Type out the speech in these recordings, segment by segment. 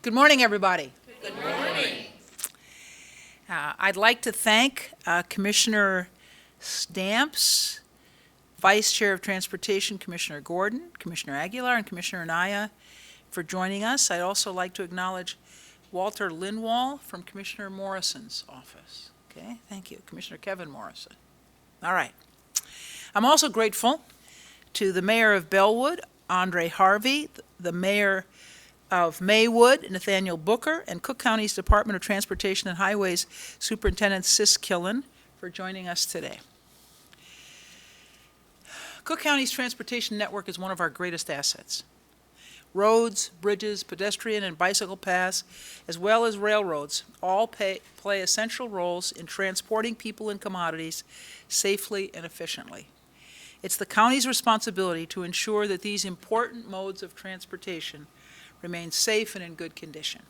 Good morning, everybody. Good morning. I'd like to thank Commissioner Stamps, Vice Chair of Transportation, Commissioner Gordon, Commissioner Aguilar, and Commissioner Anaya for joining us. I'd also like to acknowledge Walter Lindwall from Commissioner Morrison's office. Okay, thank you, Commissioner Kevin Morrison. All right. I'm also grateful to the Mayor of Bellwood, Andre Harvey, the Mayor of Maywood, Nathaniel Booker, and Cook County's Department of Transportation and Highways Superintendent Killen for joining us today. Cook County's transportation network is one of our greatest assets. Roads, bridges, pedestrian and bicycle paths, as well as railroads, all play essential roles in transporting people and commodities safely and efficiently. It's the county's responsibility to ensure that these important modes of transportation remain safe and in good condition.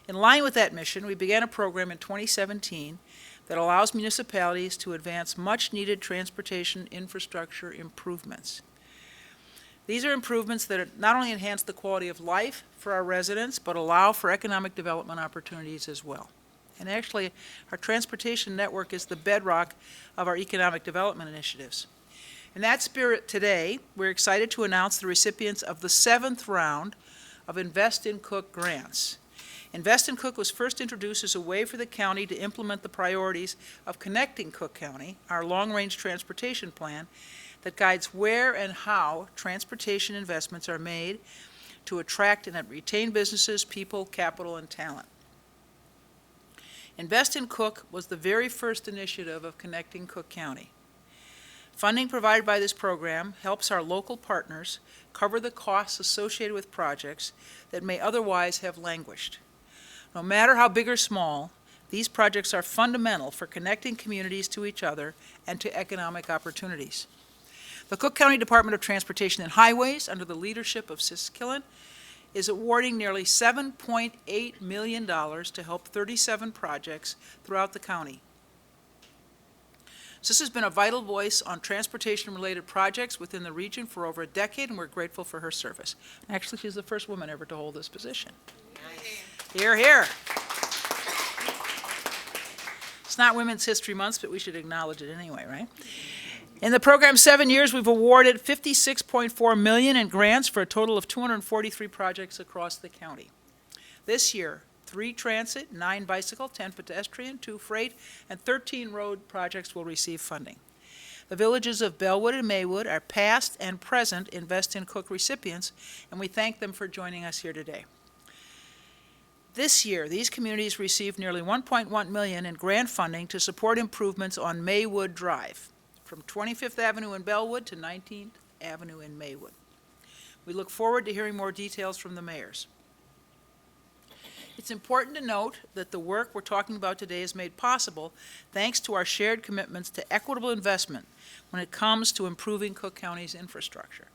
In line with that mission, we began a program in 2017 that allows municipalities to advance much-needed transportation infrastructure improvements. These are improvements that not only enhance the quality of life for our residents, but allow for economic development opportunities as well. And actually, our transportation network is the bedrock of our economic development initiatives. In that spirit today, we're excited to announce the recipients of the 7th round of Invest in Cook grants. Invest in Cook was first introduced as a way for the county to implement the priorities of Connecting Cook County, our long-range transportation plan that guides where and how transportation investments are made to attract and retain businesses, people, capital, and talent. Invest in Cook was the very first initiative of Connecting Cook County. Funding provided by this program helps our local partners cover the costs associated with projects that may otherwise have languished. No matter how big or small, these projects are fundamental for connecting communities to each other and to economic opportunities. The Cook County Department of Transportation and Highways, under the leadership of Killen, is awarding nearly $7.8 million to help 37 projects throughout the county. Sis has been a vital voice on transportation-related projects within the region for over a decade, and we're grateful for her service. Actually, she's the first woman ever to hold this position. Hear, hear. It's not Women's History Month, but we should acknowledge it anyway, right? In the program's 7 years, we've awarded $56.4 million in grants for a total of 243 projects across the county. This year, 3 transit, 9 bicycle, 10 pedestrian, 2 freight, and 13 road projects will receive funding. The villages of Bellwood and Maywood are past and present Invest in Cook recipients, and we thank them for joining us here today. This year, these communities received nearly $1.1 million in grant funding to support improvements on Maywood Drive, from 25th Avenue in Bellwood to 19th Avenue in Maywood. We look forward to hearing more details from the mayors. It's important to note that the work we're talking about today is made possible thanks to our shared commitments to equitable investment when it comes to improving Cook County's infrastructure.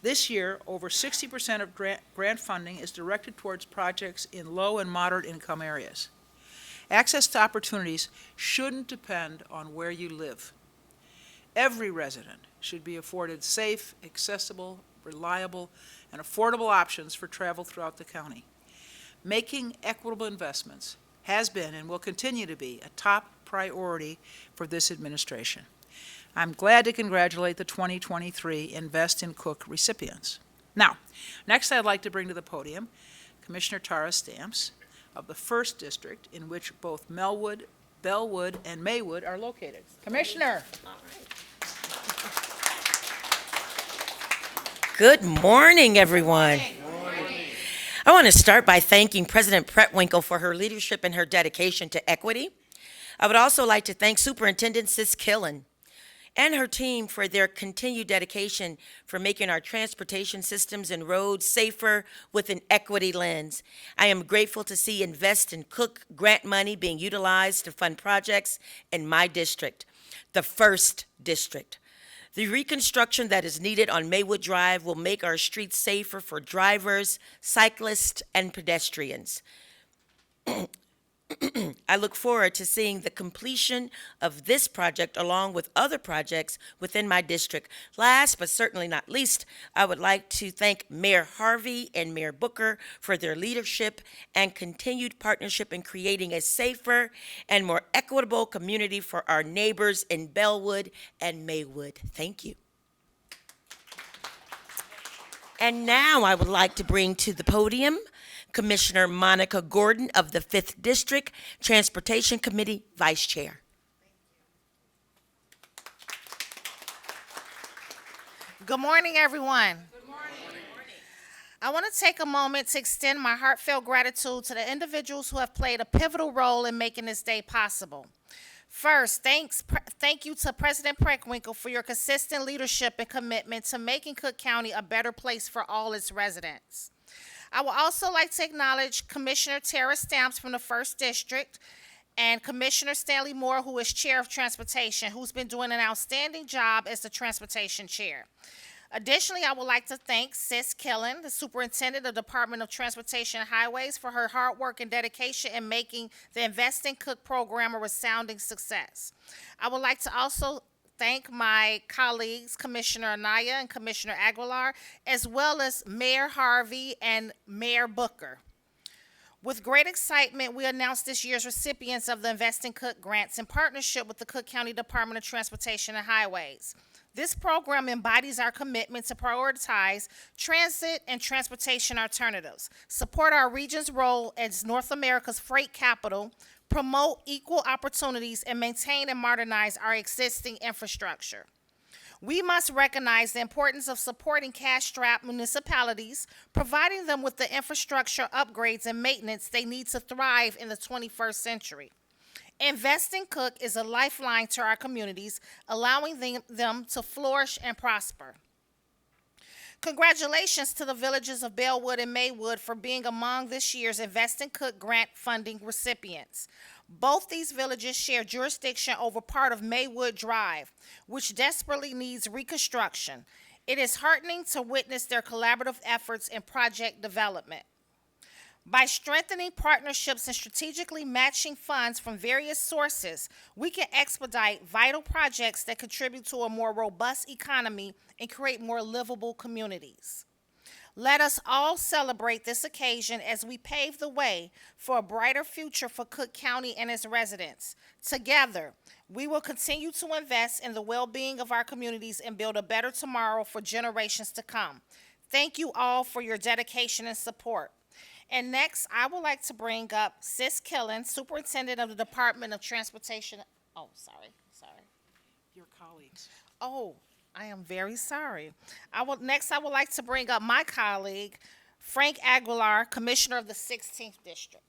This year, over 60% of grant funding is directed towards projects in low and moderate income areas. Access to opportunities shouldn't depend on where you live. Every resident should be afforded safe, accessible, reliable, and affordable options for travel throughout the county. Making equitable investments has been and will continue to be a top priority for this administration. I'm glad to congratulate the 2023 Invest in Cook recipients. Now, next I'd like to bring to the podium Commissioner Tara Stamps of the 1st District, in which both Bellwood and Maywood are located. Commissioner. All right. Good morning, everyone. I want to start by thanking President Preckwinkle for her leadership and her dedication to equity. I would also like to thank Superintendent Killen and her team for their continued dedication for making our transportation systems and roads safer with an equity lens. I am grateful to see Invest in Cook grant money being utilized to fund projects in my district, the 1st District. The reconstruction that is needed on Maywood Drive will make our streets safer for drivers, cyclists, and pedestrians. I look forward to seeing the completion of this project along with other projects within my district. Last but certainly not least, I would like to thank Mayor Harvey and Mayor Booker for their leadership and continued partnership in creating a safer and more equitable community for our neighbors in Bellwood and Maywood. Thank you. And now I would like to bring to the podium Commissioner Monica Gordon of the 5th District, Transportation Committee Vice Chair. Good morning, everyone. Good morning. I want to take a moment to extend my heartfelt gratitude to the individuals who have played a pivotal role in making this day possible. First, thank you to President Preckwinkle for your consistent leadership and commitment to making Cook County a better place for all its residents. I would also like to acknowledge Commissioner Tara Stamps from the 1st District and Commissioner Stanley Moore, who is Chair of Transportation, who's been doing an outstanding job as the Transportation Chair. Additionally, I would like to thank Sis Killen, the Superintendent of the Department of Transportation and Highways, for her hard work and dedication in making the Invest in Cook program a resounding success. I would like to also thank my colleagues, Commissioner Anaya and Commissioner Aguilar, as well as Mayor Harvey and Mayor Booker. With great excitement, we announced this year's recipients of the Invest in Cook grants in partnership with the Cook County Department of Transportation and Highways. This program embodies our commitment to prioritize transit and transportation alternatives, support our region's role as North America's freight capital, promote equal opportunities, and maintain and modernize our existing infrastructure. We must recognize the importance of supporting cash-strapped municipalities, providing them with the infrastructure upgrades and maintenance they need to thrive in the 21st century. Invest in Cook is a lifeline to our communities, allowing them to flourish and prosper. Congratulations to the villages of Bellwood and Maywood for being among this year's Invest in Cook grant funding recipients. Both these villages share jurisdiction over part of Maywood Drive, which desperately needs reconstruction. It is heartening to witness their collaborative efforts in project development. By strengthening partnerships and strategically matching funds from various sources, we can expedite vital projects that contribute to a more robust economy and create more livable communities. Let us all celebrate this occasion as we pave the way for a brighter future for Cook County and its residents. Together, we will continue to invest in the well-being of our communities and build a better tomorrow for generations to come. Thank you all for your dedication and support. And next, I would like to bring up Sis Killen, Superintendent of the Department of Transportation. Oh, sorry. Your colleagues. Oh, I am very sorry. Next, I would like to bring up my colleague, Frank Aguilar, Commissioner of the 16th District.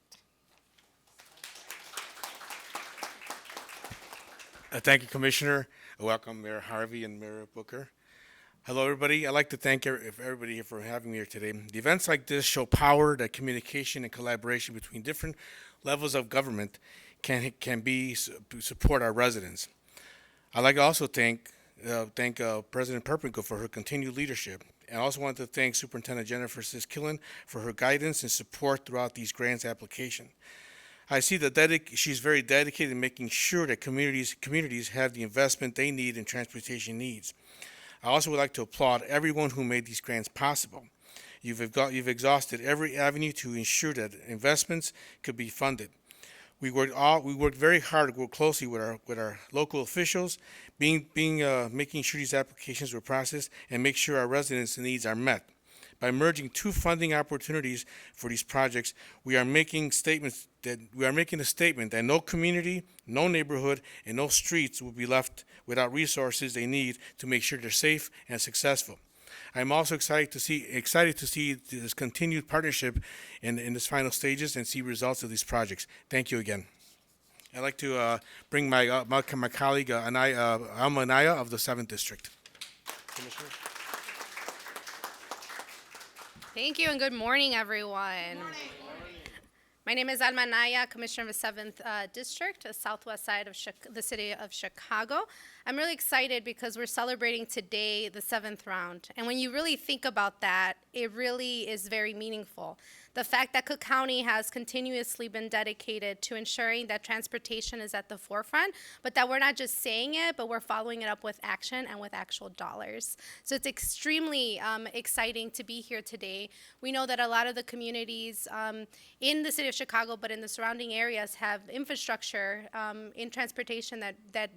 Thank you, Commissioner. Welcome, Mayor Harvey and Mayor Booker. Hello, everybody. I'd like to thank everybody here for having me here today. The events like this show power that communication and collaboration between different levels of government can support our residents. I'd like to also thank President Preckwinkle for her continued leadership. And I also want to thank Superintendent Jennifer Sis Killen for her guidance and support throughout these grants application. I see that she's very dedicated in making sure that communities have the investment they need in transportation needs. I also would like to applaud everyone who made these grants possible. You've exhausted every avenue to ensure that investments could be funded. We worked very hard, worked closely with our local officials, making sure these applications were processed and make sure our residents' needs are met. By merging two funding opportunities for these projects, we are making a statement that no community, no neighborhood, and no streets will be left without resources they need to make sure they're safe and successful. I'm also excited to see this continued partnership in this final stages and see results of these projects. Thank you again. I'd like to bring my colleague Alma Anaya of the 7th District. Commissioner. Thank you and good morning, everyone. Good morning. My name is Alma Anaya, Commissioner of the 7th District, the southwest side of the city of Chicago. I'm really excited because we're celebrating today the 7th round. And when you really think about that, it really is very meaningful. The fact that Cook County has continuously been dedicated to ensuring that transportation is at the forefront, but that we're not just saying it, but we're following it up with action and with actual dollars. So it's extremely exciting to be here today. We know that a lot of the communities in the city of Chicago, but in the surrounding areas, have infrastructure in transportation that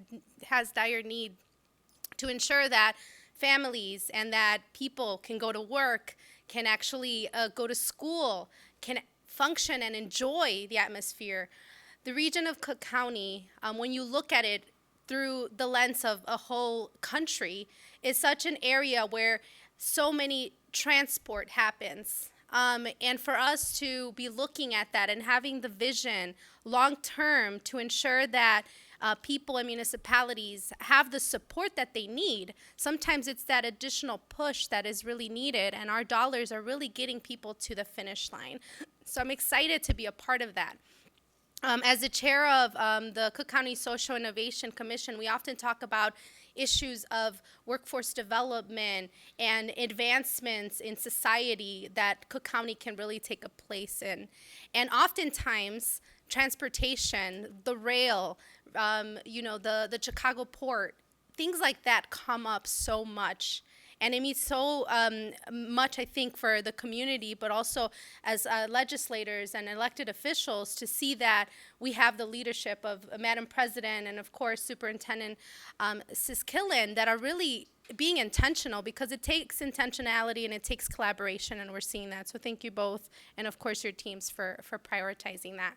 has dire need to ensure that families and that people can go to work, can actually go to school, can function and enjoy the atmosphere. The region of Cook County, when you look at it through the lens of a whole country, is such an area where so many transport happens. And for us to be looking at that and having the vision long term to ensure that people and municipalities have the support that they need. Sometimes it's that additional push that is really needed, and our dollars are really getting people to the finish line. So I'm excited to be a part of that. As the chair of the Cook County Social Innovation Commission, we often talk about issues of workforce development and advancements in society that Cook County can really take a place in. And oftentimes, transportation, the rail, the Chicago port, things like that come up so much. And it means so much, I think, for the community, but also as legislators and elected officials to see that we have the leadership of Madam President and, of course, Superintendent Sis Killen that are really being intentional, because it takes intentionality and it takes collaboration, and we're seeing that. So thank you both, and, of course, your teams for prioritizing that.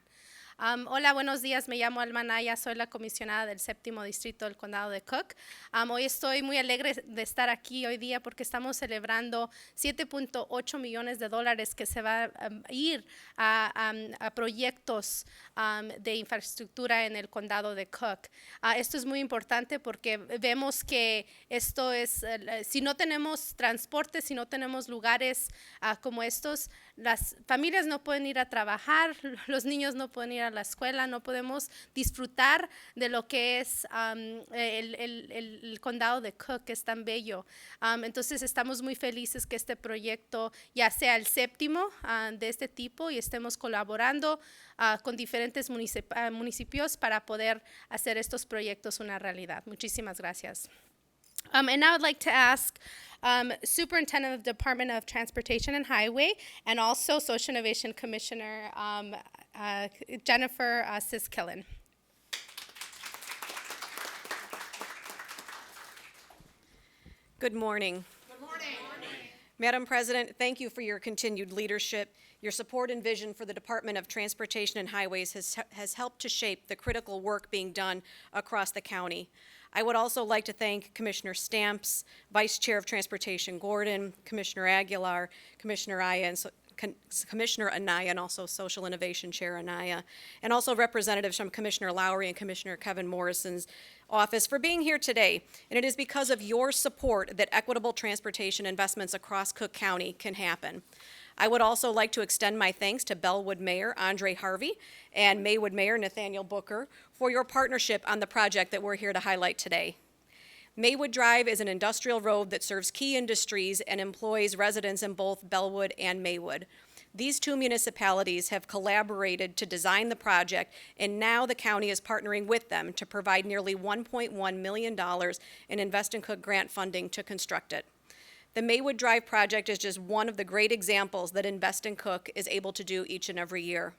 Hola, buenos días. Me llamo Alma Naya. Soy la comisionada del 7º Distrito del Condado de Cook. Hoy estoy muy alegre de estar aquí hoy día porque estamos celebrando $7.8 millones que se va a ir a proyectos de infraestructura en el Condado de Cook. Esto es muy importante porque vemos que esto es, si no tenemos transporte, si no tenemos lugares como estos, las familias no pueden ir a trabajar, los niños no pueden ir a la escuela, no podemos disfrutar de lo que es el condado de Cook, que es tan bello. Entonces estamos muy felices que este proyecto ya sea el 7º de este tipo y estemos colaborando con diferentes municipios para poder hacer estos proyectos una realidad. Muchísimas gracias. And now I'd like to ask Superintendent of the Department of Transportation and Highway and also Social Innovation Commissioner Jennifer Sis Killen. Good morning. Good morning. Madam President, thank you for your continued leadership. Your support and vision for the Department of Transportation and Highways has helped to shape the critical work being done across the county. I would also like to thank Commissioner Stamps, Vice Chair of Transportation Gordon, Commissioner Aguilar, Commissioner Anaya, and also Social Innovation Chair Anaya, and also representatives from Commissioner Lowry and Commissioner Kevin Morrison's office for being here today. And it is because of your support that equitable transportation investments across Cook County can happen. I would also like to extend my thanks to Bellwood Mayor Andre Harvey and Maywood Mayor Nathaniel Booker for your partnership on the project that we're here to highlight today. Maywood Drive is an industrial road that serves key industries and employs residents in both Bellwood and Maywood. These two municipalities have collaborated to design the project, and now the county is partnering with them to provide nearly $1.1 million in Invest in Cook grant funding to construct it. The Maywood Drive project is just one of the great examples that Invest in Cook is able to do each and every year.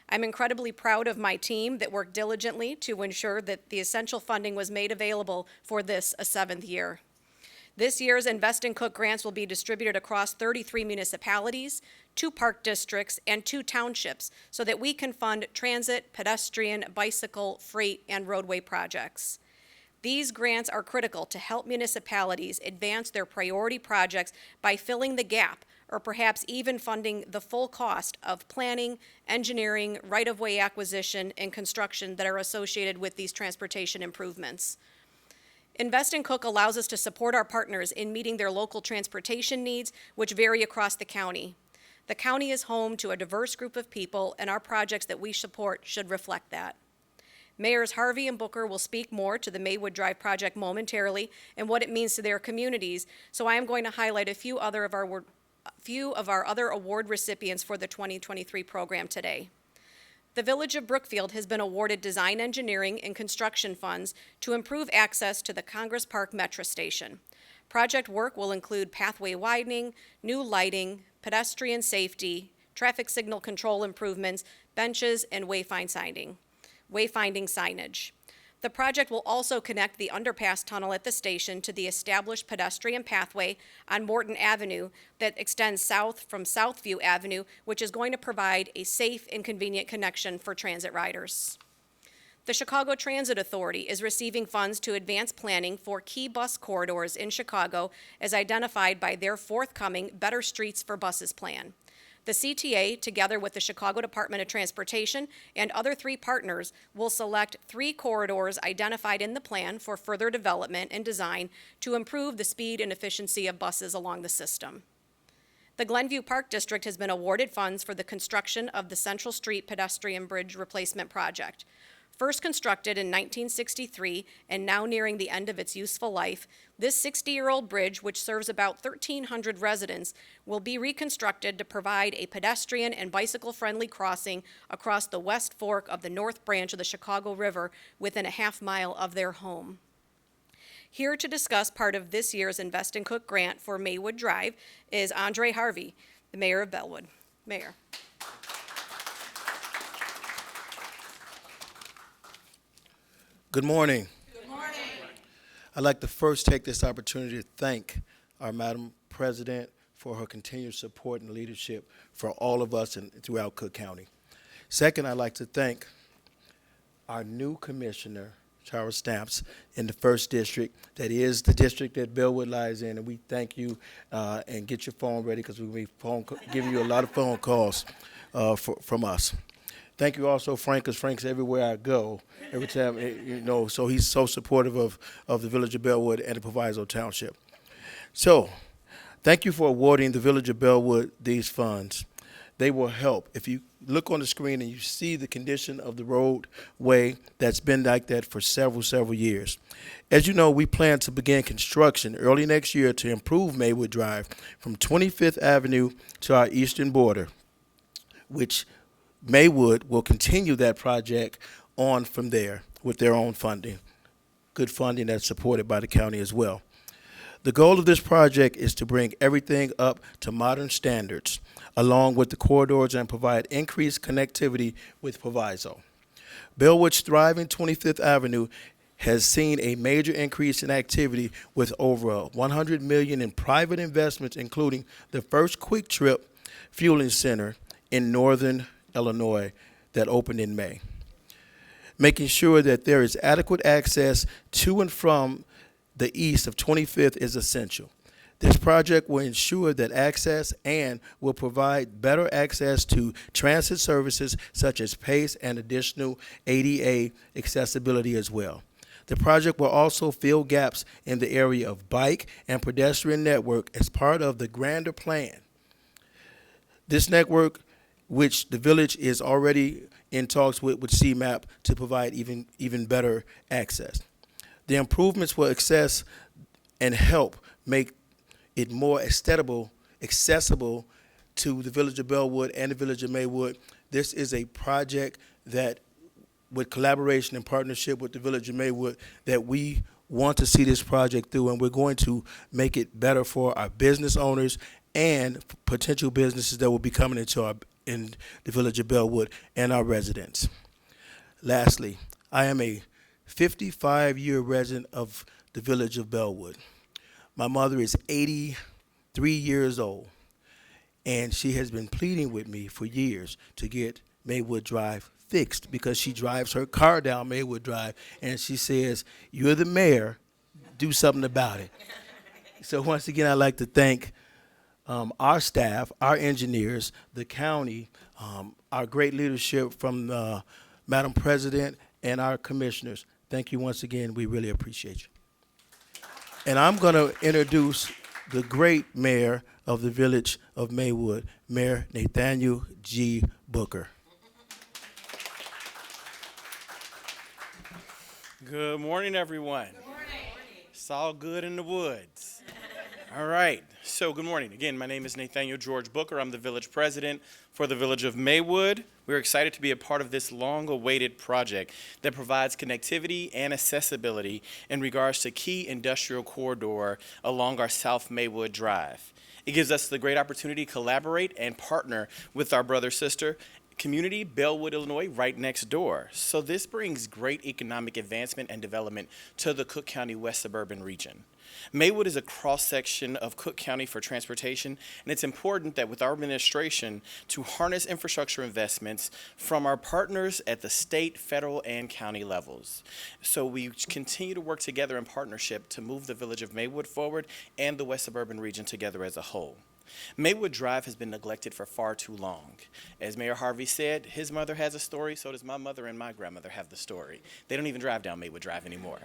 I'm incredibly proud of my team that worked diligently to ensure that the essential funding was made available for this, a 7th year. This year's Invest in Cook grants will be distributed across 33 municipalities, 2 park districts, and 2 townships so that we can fund transit, pedestrian, bicycle, freight, and roadway projects. These grants are critical to help municipalities advance their priority projects by filling the gap or perhaps even funding the full cost of planning, engineering, right-of-way acquisition, and construction that are associated with these transportation improvements. Invest in Cook allows us to support our partners in meeting their local transportation needs, which vary across the county. The county is home to a diverse group of people, and our projects that we support should reflect that. Mayors Harvey and Booker will speak more to the Maywood Drive project momentarily and what it means to their communities, so I am going to highlight a few other of our few of our other award recipients for the 2023 program today. The Village of Brookfield has been awarded design engineering and construction funds to improve access to the Congress Park Metro Station. Project work will include pathway widening, new lighting, pedestrian safety, traffic signal control improvements, benches, and wayfinding signage. The project will also connect the underpass tunnel at the station to the established pedestrian pathway on Morton Avenue that extends south from Southview Avenue, which is going to provide a safe and convenient connection for transit riders. The Chicago Transit Authority is receiving funds to advance planning for key bus corridors in Chicago as identified by their forthcoming Better Streets for Buses plan. The CTA, together with the Chicago Department of Transportation and other 3 partners, will select 3 corridors identified in the plan for further development and design to improve the speed and efficiency of buses along the system. The Glenview Park District has been awarded funds for the construction of the Central Street Pedestrian Bridge Replacement Project. First constructed in 1963 and now nearing the end of its useful life, this 60-year-old bridge, which serves about 1,300 residents, will be reconstructed to provide a pedestrian and bicycle-friendly crossing across the west fork of the North Branch of the Chicago River within a half-mile of their home. Here to discuss part of this year's Invest and Cook grant for Maywood Drive is Andre Harvey, the Mayor of Bellwood. Mayor. Good morning. Good morning. I'd like to first take this opportunity to thank our Madam President for her continued support and leadership for all of us and throughout Cook County. Second, I'd like to thank our new commissioner, Charles Stamps, in the 1st District. That is the district that Bellwood lies in, and we thank you, and get your phone ready because we'll be giving you a lot of phone calls from us. Thank you also, Frank, because Frank's everywhere I go, every time, so he's so supportive of the Village of Bellwood and the Proviso Township. So, thank you for awarding the Village of Bellwood these funds. They will help. If you look on the screen and you see the condition of the roadway that's been like that for several years. As you know, we plan to begin construction early next year to improve Maywood Drive from 25th Avenue to our eastern border, which Maywood will continue that project on from there with their own funding, good funding that's supported by the county as well. The goal of this project is to bring everything up to modern standards, along with the corridors, and provide increased connectivity with Proviso. Bellwood's thriving 25th Avenue has seen a major increase in activity with over $100 million in private investments, including the first Quick Trip fueling center in northern Illinois that opened in May. Making sure that there is adequate access to and from the east of 25th is essential. This project will ensure that access and will provide better access to transit services such as PACE and additional ADA accessibility as well. The project will also fill gaps in the area of bike and pedestrian network as part of the grander plan. This network, which the village is already in talks with CMAP to provide even better access. The improvements will access and help make it more accessible to the Village of Bellwood and the Village of Maywood. This is a project that, with collaboration and partnership with the Village of Maywood, that we want to see this project through, and we're going to make it better for our business owners and potential businesses that will be coming in the Village of Bellwood and our residents. Lastly, I am a 55-year resident of the Village of Bellwood. My mother is 83 years old, and she has been pleading with me for years to get Maywood Drive fixed because she drives her car down Maywood Drive, and she says, "You're the mayor, do something about it." So once again, I'd like to thank our staff, our engineers, the county, our great leadership from Madam President and our commissioners. Thank you once again. We really appreciate you. And I'm going to introduce the great mayor of the Village of Maywood, Mayor Nathaniel G. Booker. Good morning, everyone. Good morning. It's all good in the woods. All right. So good morning. Again, my name is Nathaniel George Booker. I'm the village president for the village of Maywood. We're excited to be a part of this long-awaited project that provides connectivity and accessibility in regards to key industrial corridor along our South Maywood Drive. It gives us the great opportunity to collaborate and partner with our brother-sister community, Bellwood, Illinois, right next door. So this brings great economic advancement and development to the Cook County West Suburban region. Maywood is a cross-section of Cook County for transportation, and it's important that with our administration to harness infrastructure investments from our partners at the state, federal, and county levels. So we continue to work together in partnership to move the village of Maywood forward and the West Suburban region together as a whole. Maywood Drive has been neglected for far too long. As Mayor Harvey said, his mother has a story, so does my mother and my grandmother have the story. They don't even drive down Maywood Drive anymore.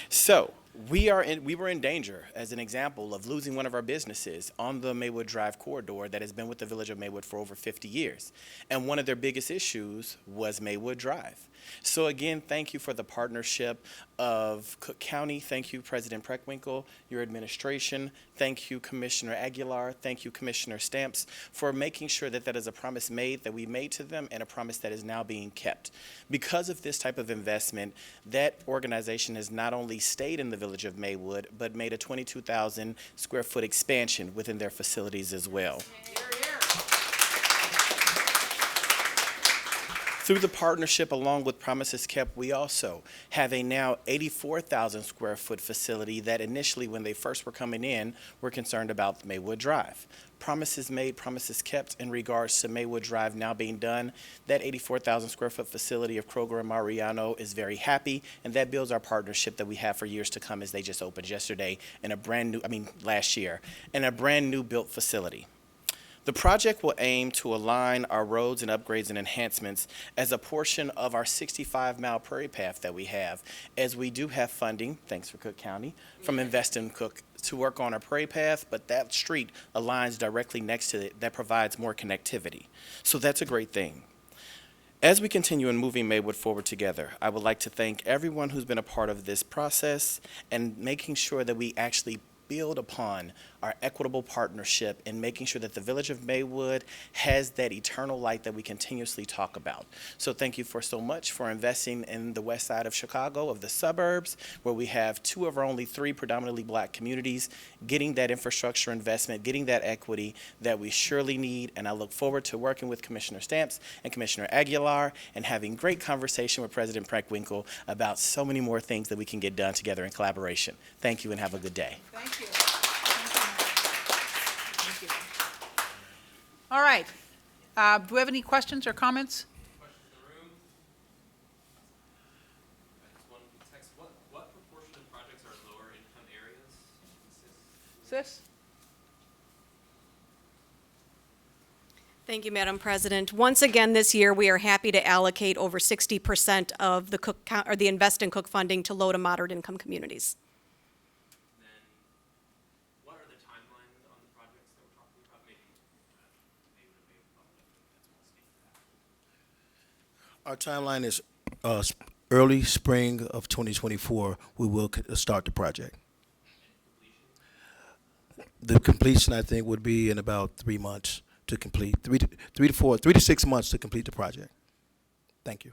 So we were in danger, as an example, of losing one of our businesses on the Maywood Drive corridor that has been with the village of Maywood for over 50 years. And one of their biggest issues was Maywood Drive. So again, thank you for the partnership of Cook County. Thank you, President Preckwinkle, your administration. Thank you, Commissioner Aguilar. Thank you, Commissioner Stamps, for making sure that that is a promise made that we made to them and a promise that is now being kept. Because of this type of investment, that organization has not only stayed in the village of Maywood, but made a 22,000 square foot expansion within their facilities as well. Through the partnership, along with Promises Kept, we also have a now 84,000 square foot facility that initially, when they first were coming in, were concerned about Maywood Drive. Promises made, promises kept in regards to Maywood Drive now being done. That 84,000 square foot facility of Kroger and Mariano is very happy, and that builds our partnership that we have for years to come, as they just opened yesterday in last year, in a brand new built facility. The project will aim to align our roads and upgrades and enhancements as a portion of our 65-mile prairie path that we have, as we do have funding, thanks for Cook County, from Invest in Cook to work on our prairie path, but that street aligns directly next to it that provides more connectivity. So that's a great thing. As we continue in moving Maywood forward together, I would like to thank everyone who's been a part of this process and making sure that we actually build upon our equitable partnership in making sure that the village of Maywood has that eternal light that we continuously talk about. So thank you for so much for investing in the west side of Chicago, of the suburbs, where we have two of our only three predominantly black communities, getting that infrastructure investment, getting that equity that we surely need. And I look forward to working with Commissioner Stamps and Commissioner Aguilar and having great conversation with President Preckwinkle about so many more things that we can get done together in collaboration. Thank you and have a good day. Thank you. Thank you. All right. Do we have any questions or comments? Questions in the room? I just wanted to text, what proportion of projects are lower income areas? Sis? Thank you, Madam President. Once again, this year, we are happy to allocate over 60% of the Invest in Cook funding to low to moderate income communities. And then, what are the timelines on the projects that we're talking about? Maybe Our timeline is early spring of 2024, we will start the project. The completion, I think, would be in about 3 months to complete, 3 to 6 months to complete the project. Thank you.